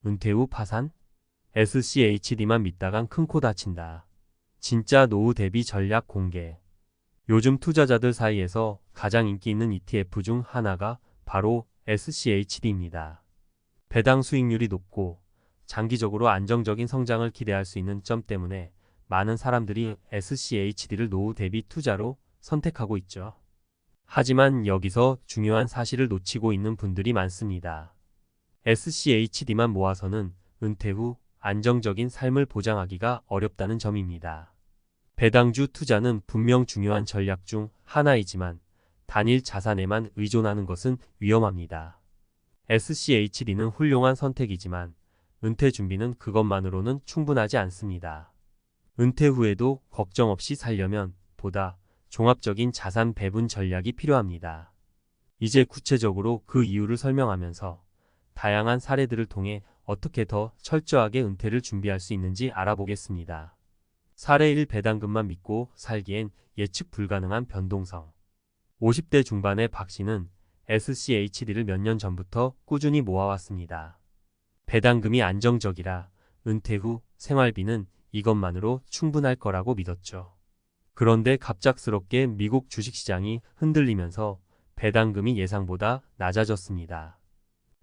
은퇴 후 파산? SCHD만 믿다간 큰 코 다친다. 진짜 노후 대비 전략 공개. 요즘 투자자들 사이에서 가장 인기 있는 ETF 중 하나가 바로 SCHD입니다. 배당 수익률이 높고 장기적으로 안정적인 성장을 기대할 수 있는 점 때문에 많은 사람들이 SCHD를 노후 대비 투자로 선택하고 있죠. 하지만 여기서 중요한 사실을 놓치고 있는 분들이 많습니다. SCHD만 모아서는 은퇴 후 안정적인 삶을 보장하기가 어렵다는 점입니다. 배당주 투자는 분명 중요한 전략 중 하나이지만 단일 자산에만 의존하는 것은 위험합니다. SCHD는 훌륭한 선택이지만 은퇴 준비는 그것만으로는 충분하지 않습니다. 은퇴 후에도 걱정 없이 살려면 보다 종합적인 자산 배분 전략이 필요합니다. 이제 구체적으로 그 이유를 설명하면서 다양한 사례들을 통해 어떻게 더 철저하게 은퇴를 준비할 수 있는지 알아보겠습니다. 사례 1. 배당금만 믿고 살기엔 예측 불가능한 변동성. 50대 중반의 박 씨는 SCHD를 몇 년 전부터 꾸준히 모아왔습니다. 배당금이 안정적이라 은퇴 후 생활비는 이것만으로 충분할 거라고 믿었죠. 그런데 갑작스럽게 미국 주식시장이 흔들리면서 배당금이 예상보다 낮아졌습니다.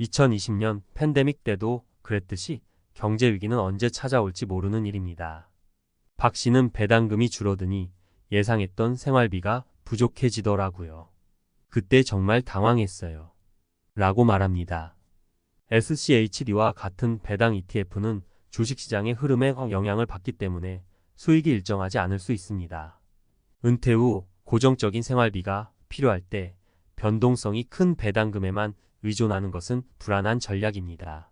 2020년 팬데믹 때도 그랬듯이 경제 위기는 언제 찾아올지 모르는 일입니다. 박 씨는 배당금이 줄어드니 예상했던 생활비가 부족해지더라고요. 그때 정말 당황했어요. 라고 말합니다. SCHD와 같은 배당 ETF는 주식시장의 흐름에 영향을 받기 때문에 수익이 일정하지 않을 수 있습니다. 은퇴 후 고정적인 생활비가 필요할 때 변동성이 큰 배당금에만 의존하는 것은 불안한 전략입니다.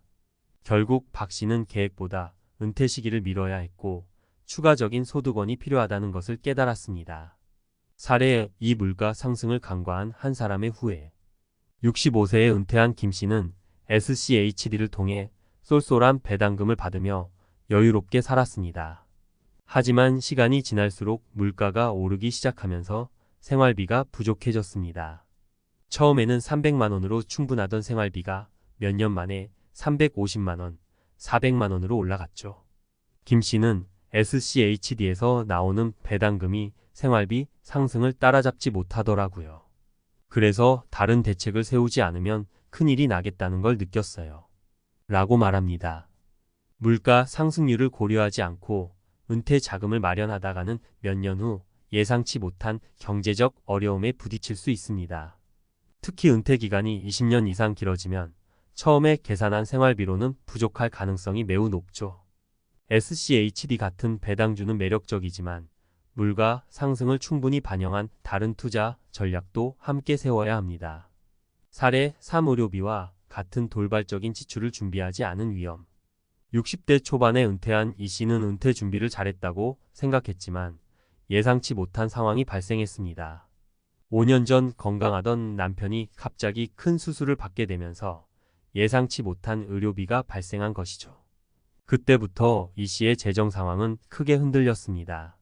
결국 박 씨는 계획보다 은퇴 시기를 미뤄야 했고 추가적인 소득원이 필요하다는 것을 깨달았습니다. 사례 2. 물가 상승을 간과한 한 사람의 후회. 65세에 은퇴한 김 씨는 SCHD를 통해 쏠쏠한 배당금을 받으며 여유롭게 살았습니다. 하지만 시간이 지날수록 물가가 오르기 시작하면서 생활비가 부족해졌습니다. 처음에는 300만 원으로 충분하던 생활비가 몇 년 만에 350만 원, 400만 원으로 올라갔죠. 김 씨는 SCHD에서 나오는 배당금이 생활비 상승을 따라잡지 못하더라고요. 그래서 다른 대책을 세우지 않으면 큰일이 나겠다는 걸 느꼈어요. 라고 말합니다. 물가 상승률을 고려하지 않고 은퇴 자금을 마련하다가는 몇 년 후 예상치 못한 경제적 어려움에 부딪힐 수 있습니다. 특히 은퇴 기간이 20년 이상 길어지면 처음에 계산한 생활비로는 부족할 가능성이 매우 높죠. SCHD 같은 배당주는 매력적이지만 물가 상승을 충분히 반영한 다른 투자 전략도 함께 세워야 합니다. 사례 3. 의료비와 같은 돌발적인 지출을 준비하지 않은 위험. 60대 초반에 은퇴한 이 씨는 은퇴 준비를 잘했다고 생각했지만 예상치 못한 상황이 발생했습니다. 5년 전 건강하던 남편이 갑자기 큰 수술을 받게 되면서 예상치 못한 의료비가 발생한 것이죠. 그때부터 이 씨의 재정 상황은 크게 흔들렸습니다.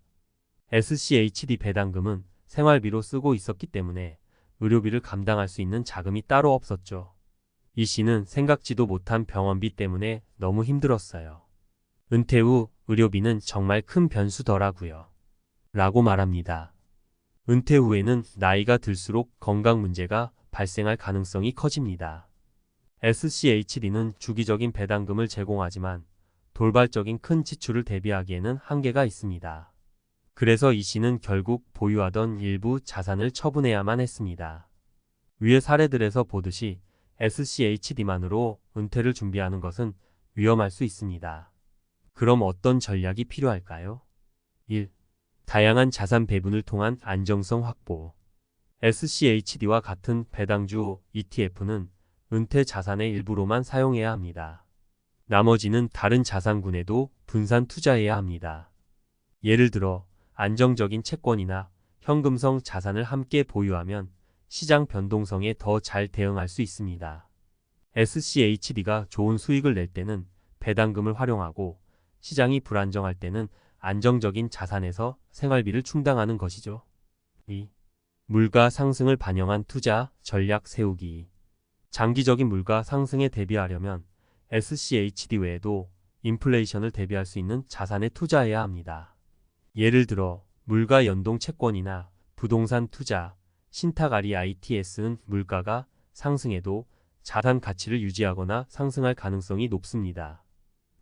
SCHD 배당금은 생활비로 쓰고 있었기 때문에 의료비를 감당할 수 있는 자금이 따로 없었죠. 이 씨는 생각지도 못한 병원비 때문에 너무 힘들었어요. 은퇴 후 의료비는 정말 큰 변수더라고요. 라고 말합니다. 은퇴 후에는 나이가 들수록 건강 문제가 발생할 가능성이 커집니다. SCHD는 주기적인 배당금을 제공하지만 돌발적인 큰 지출을 대비하기에는 한계가 있습니다. 그래서 이 씨는 결국 보유하던 일부 자산을 처분해야만 했습니다. 위의 사례들에서 보듯이 SCHD만으로 은퇴를 준비하는 것은 위험할 수 있습니다. 그럼 어떤 전략이 필요할까요? 1. 다양한 자산 배분을 통한 안정성 확보. SCHD와 같은 배당주 ETF는 은퇴 자산의 일부로만 사용해야 합니다. 나머지는 다른 자산군에도 분산 투자해야 합니다. 예를 들어 안정적인 채권이나 현금성 자산을 함께 보유하면 시장 변동성에 더 잘 대응할 수 있습니다. SCHD가 좋은 수익을 낼 때는 배당금을 활용하고 시장이 불안정할 때는 안정적인 자산에서 생활비를 충당하는 것이죠. 2. 물가 상승을 반영한 투자 전략 세우기. 장기적인 물가 상승에 대비하려면 SCHD 외에도 인플레이션을 대비할 수 있는 자산에 투자해야 합니다. 예를 들어 물가 연동 채권이나 부동산 투자, 신탁 REITs는 물가가 상승해도 자산 가치를 유지하거나 상승할 가능성이 높습니다.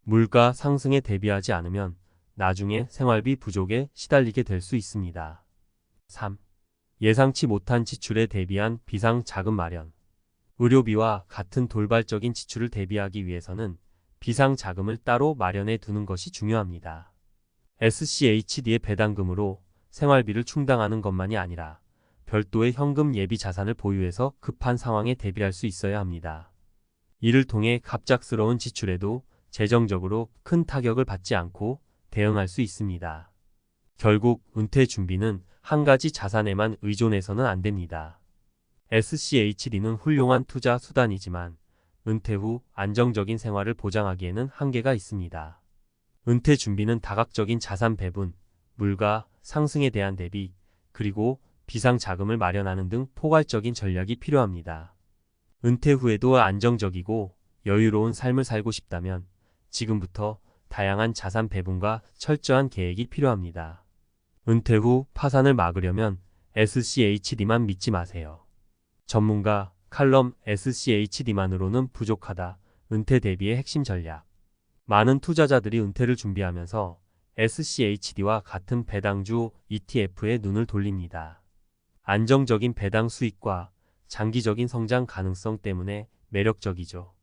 물가 상승에 대비하지 않으면 나중에 생활비 부족에 시달리게 될 수 있습니다. 3. 예상치 못한 지출에 대비한 비상자금 마련. 의료비와 같은 돌발적인 지출을 대비하기 위해서는 비상자금을 따로 마련해 두는 것이 중요합니다. SCHD의 배당금으로 생활비를 충당하는 것만이 아니라 별도의 현금 예비 자산을 보유해서 급한 상황에 대비할 수 있어야 합니다. 이를 통해 갑작스러운 지출에도 재정적으로 큰 타격을 받지 않고 대응할 수 있습니다. 결국 은퇴 준비는 한 가지 자산에만 의존해서는 안 됩니다. SCHD는 훌륭한 투자 수단이지만 은퇴 후 안정적인 생활을 보장하기에는 한계가 있습니다. 은퇴 준비는 다각적인 자산 배분, 물가 상승에 대한 대비, 그리고 비상 자금을 마련하는 등 포괄적인 전략이 필요합니다. 은퇴 후에도 안정적이고 여유로운 삶을 살고 싶다면 지금부터 다양한 자산 배분과 철저한 계획이 필요합니다. 은퇴 후 파산을 막으려면 SCHD만 믿지 마세요. 전문가 칼럼 SCHD만으로는 부족하다. 은퇴 대비의 핵심 전략. 많은 투자자들이 은퇴를 준비하면서 SCHD와 같은 배당주 ETF에 눈을 돌립니다. 안정적인 배당 수익과 장기적인 성장 가능성 때문에 매력적이죠.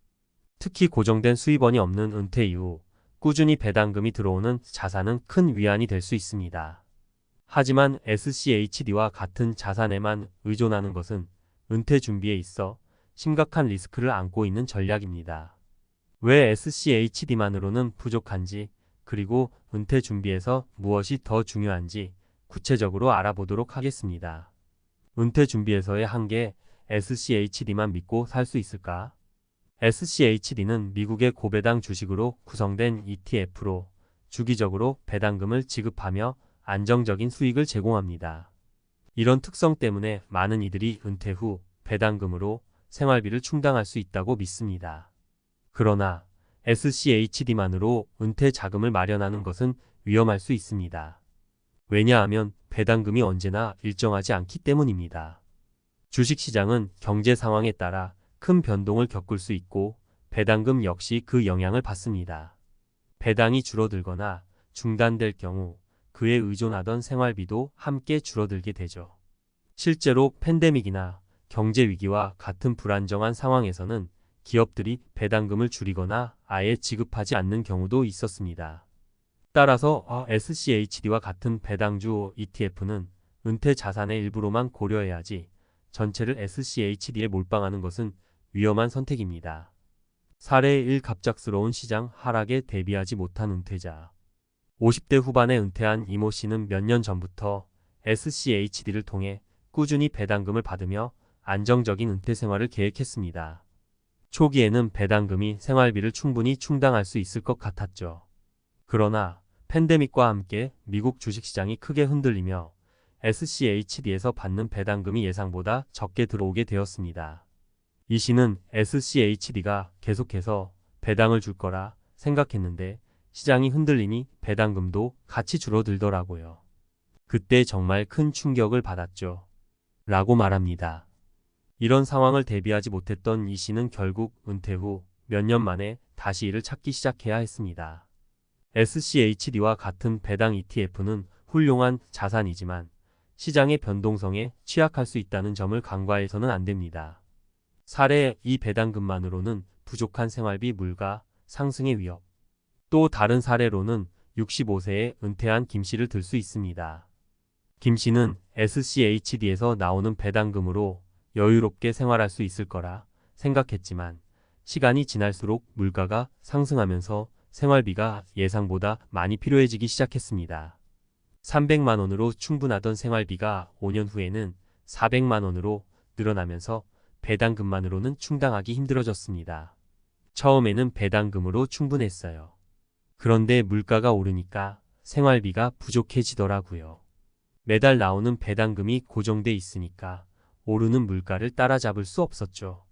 특히 고정된 수입원이 없는 은퇴 이후 꾸준히 배당금이 들어오는 자산은 큰 위안이 될 수 있습니다. 하지만 SCHD와 같은 자산에만 의존하는 것은 은퇴 준비에 있어 심각한 리스크를 안고 있는 전략입니다. 왜 SCHD만으로는 부족한지, 그리고 은퇴 준비에서 무엇이 더 중요한지 구체적으로 알아보도록 하겠습니다. 은퇴 준비에서의 한계, SCHD만 믿고 살 수 있을까? SCHD는 미국의 고배당 주식으로 구성된 ETF로 주기적으로 배당금을 지급하며 안정적인 수익을 제공합니다. 이런 특성 때문에 많은 이들이 은퇴 후 배당금으로 생활비를 충당할 수 있다고 믿습니다. 그러나 SCHD만으로 은퇴 자금을 마련하는 것은 위험할 수 있습니다. 왜냐하면 배당금이 언제나 일정하지 않기 때문입니다. 주식시장은 경제 상황에 따라 큰 변동을 겪을 수 있고 배당금 역시 그 영향을 받습니다. 배당이 줄어들거나 중단될 경우 그에 의존하던 생활비도 함께 줄어들게 되죠. 실제로 팬데믹이나 경제 위기와 같은 불안정한 상황에서는 기업들이 배당금을 줄이거나 아예 지급하지 않는 경우도 있었습니다. 따라서 SCHD와 같은 배당주 ETF는 은퇴 자산의 일부로만 고려해야지 전체를 SCHD에 몰빵하는 것은 위험한 선택입니다. 사례 1. 갑작스러운 시장 하락에 대비하지 못한 은퇴자. 50대 후반에 은퇴한 이모 씨는 몇 년 전부터 SCHD를 통해 꾸준히 배당금을 받으며 안정적인 은퇴 생활을 계획했습니다. 초기에는 배당금이 생활비를 충분히 충당할 수 있을 것 같았죠. 그러나 팬데믹과 함께 미국 주식시장이 크게 흔들리며 SCHD에서 받는 배당금이 예상보다 적게 들어오게 되었습니다. 이 씨는 SCHD가 계속해서 배당을 줄 거라 생각했는데 시장이 흔들리니 배당금도 같이 줄어들더라고요. 그때 정말 큰 충격을 받았죠. 라고 말합니다. 이런 상황을 대비하지 못했던 이 씨는 결국 은퇴 후 몇 년 만에 다시 일을 찾기 시작해야 했습니다. SCHD와 같은 배당 ETF는 훌륭한 자산이지만 시장의 변동성에 취약할 수 있다는 점을 간과해서는 안 됩니다. 사례 2. 배당금만으로는 부족한 생활비 물가 상승의 위협. 또 다른 사례로는 65세에 은퇴한 김 씨를 들 수 있습니다. 김 씨는 SCHD에서 나오는 배당금으로 여유롭게 생활할 수 있을 거라 생각했지만 시간이 지날수록 물가가 상승하면서 생활비가 예상보다 많이 필요해지기 시작했습니다. 300만 원으로 충분하던 생활비가 5년 후에는 400만 원으로 늘어나면서 배당금만으로는 충당하기 힘들어졌습니다. 처음에는 배당금으로 충분했어요. 그런데 물가가 오르니까 생활비가 부족해지더라고요. 매달 나오는 배당금이 고정돼 있으니까 오르는 물가를 따라잡을 수 없었죠.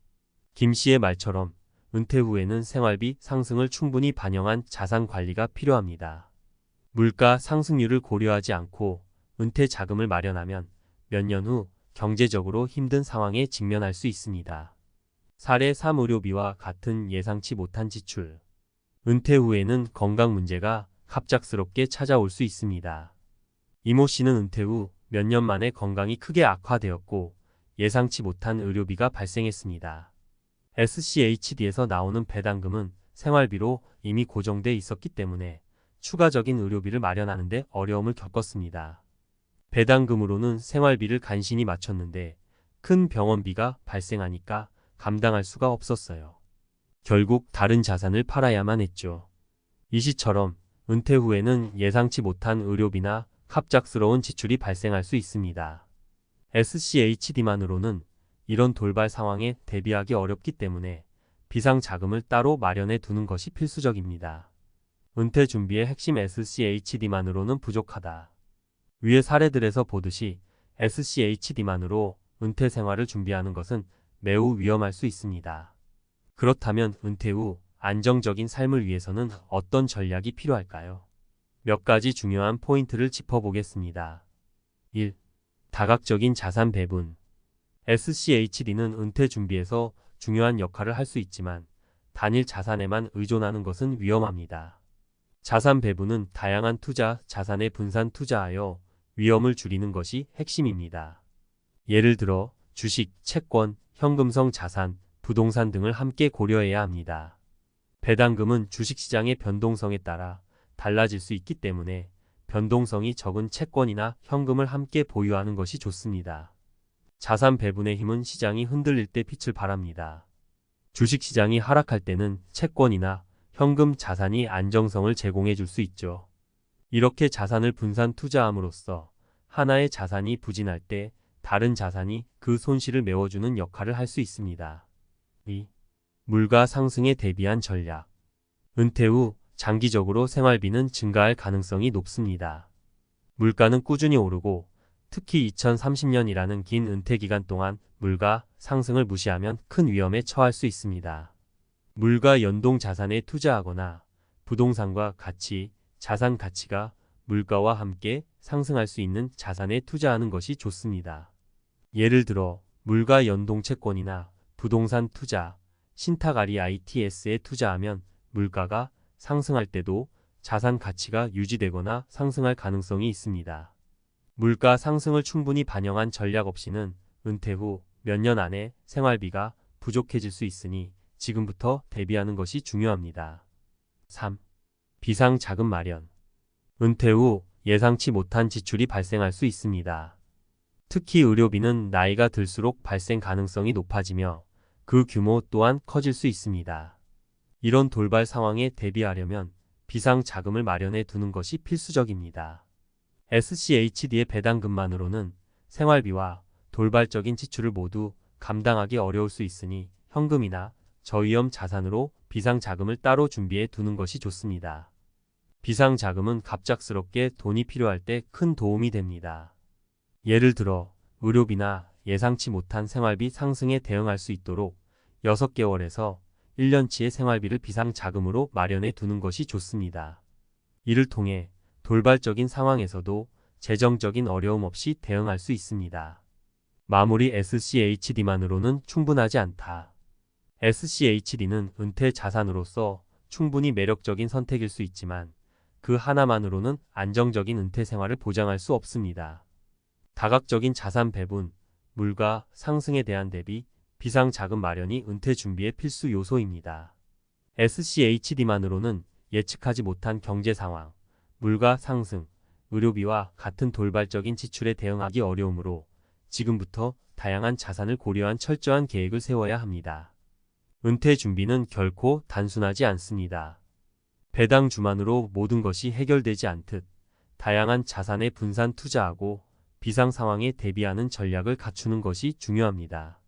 김 씨의 말처럼 은퇴 후에는 생활비 상승을 충분히 반영한 자산 관리가 필요합니다. 물가 상승률을 고려하지 않고 은퇴 자금을 마련하면 몇 년 후 경제적으로 힘든 상황에 직면할 수 있습니다. 사례 3. 의료비와 같은 예상치 못한 지출. 은퇴 후에는 건강 문제가 갑작스럽게 찾아올 수 있습니다. 이모 씨는 은퇴 후 몇 년 만에 건강이 크게 악화되었고 예상치 못한 의료비가 발생했습니다. SCHD에서 나오는 배당금은 생활비로 이미 고정돼 있었기 때문에 추가적인 의료비를 마련하는 데 어려움을 겪었습니다. 배당금으로는 생활비를 간신히 맞췄는데 큰 병원비가 발생하니까 감당할 수가 없었어요. 결국 다른 자산을 팔아야만 했죠. 이 시처럼 은퇴 후에는 예상치 못한 의료비나 갑작스러운 지출이 발생할 수 있습니다. SCHD만으로는 이런 돌발 상황에 대비하기 어렵기 때문에 비상자금을 따로 마련해 두는 것이 필수적입니다. 은퇴 준비의 핵심 SCHD만으로는 부족하다. 위의 사례들에서 보듯이 SCHD만으로 은퇴 생활을 준비하는 것은 매우 위험할 수 있습니다. 그렇다면 은퇴 후 안정적인 삶을 위해서는 어떤 전략이 필요할까요? 몇 가지 중요한 포인트를 짚어보겠습니다. 1. 다각적인 자산 배분. SCHD는 은퇴 준비에서 중요한 역할을 할 수 있지만 단일 자산에만 의존하는 것은 위험합니다. 자산 배분은 다양한 투자 자산에 분산 투자하여 위험을 줄이는 것이 핵심입니다. 예를 들어 주식, 채권, 현금성 자산, 부동산 등을 함께 고려해야 합니다. 배당금은 주식시장의 변동성에 따라 달라질 수 있기 때문에 변동성이 적은 채권이나 현금을 함께 보유하는 것이 좋습니다. 자산 배분의 힘은 시장이 흔들릴 때 빛을 발합니다. 주식시장이 하락할 때는 채권이나 현금 자산이 안정성을 제공해 줄 수 있죠. 이렇게 자산을 분산 투자함으로써 하나의 자산이 부진할 때 다른 자산이 그 손실을 메워주는 역할을 할 수 있습니다. 2. 물가 상승에 대비한 전략. 은퇴 후 장기적으로 생활비는 증가할 가능성이 높습니다. 물가는 꾸준히 오르고 특히 2030년이라는 긴 은퇴 기간 동안 물가 상승을 무시하면 큰 위험에 처할 수 있습니다. 물가 연동 자산에 투자하거나 부동산과 같이 자산 가치가 물가와 함께 상승할 수 있는 자산에 투자하는 것이 좋습니다. 예를 들어 물가 연동 채권이나 부동산 투자, 신탁아리 ITS에 투자하면 물가가 상승할 때도 자산 가치가 유지되거나 상승할 가능성이 있습니다. 물가 상승을 충분히 반영한 전략 없이는 은퇴 후 몇 년 안에 생활비가 부족해질 수 있으니 지금부터 대비하는 것이 중요합니다. 3. 비상자금 마련. 은퇴 후 예상치 못한 지출이 발생할 수 있습니다. 특히 의료비는 나이가 들수록 발생 가능성이 높아지며 그 규모 또한 커질 수 있습니다. 이런 돌발 상황에 대비하려면 비상자금을 마련해 두는 것이 필수적입니다. SCHD의 배당금만으로는 생활비와 돌발적인 지출을 모두 감당하기 어려울 수 있으니 현금이나 저위험 자산으로 비상자금을 따로 준비해 두는 것이 좋습니다. 비상자금은 갑작스럽게 돈이 필요할 때 큰 도움이 됩니다. 예를 들어 의료비나 예상치 못한 생활비 상승에 대응할 수 있도록 6개월에서 1년치의 생활비를 비상자금으로 마련해 두는 것이 좋습니다. 이를 통해 돌발적인 상황에서도 재정적인 어려움 없이 대응할 수 있습니다. 마무리. SCHD만으로는 충분하지 않다. SCHD는 은퇴 자산으로서 충분히 매력적인 선택일 수 있지만 그 하나만으로는 안정적인 은퇴 생활을 보장할 수 없습니다. 다각적인 자산 배분, 물가 상승에 대한 대비, 비상자금 마련이 은퇴 준비의 필수 요소입니다. SCHD만으로는 예측하지 못한 경제 상황, 물가 상승, 의료비와 같은 돌발적인 지출에 대응하기 어려우므로 지금부터 다양한 자산을 고려한 철저한 계획을 세워야 합니다. 은퇴 준비는 결코 단순하지 않습니다. 배당주만으로 모든 것이 해결되지 않듯 다양한 자산에 분산 투자하고 비상 상황에 대비하는 전략을 갖추는 것이 중요합니다.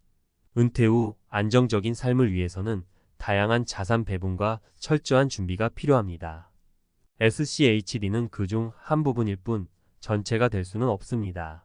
은퇴 후 안정적인 삶을 위해서는 다양한 자산 배분과 철저한 준비가 필요합니다. SCHD는 그중 한 부분일 뿐 전체가 될 수는 없습니다.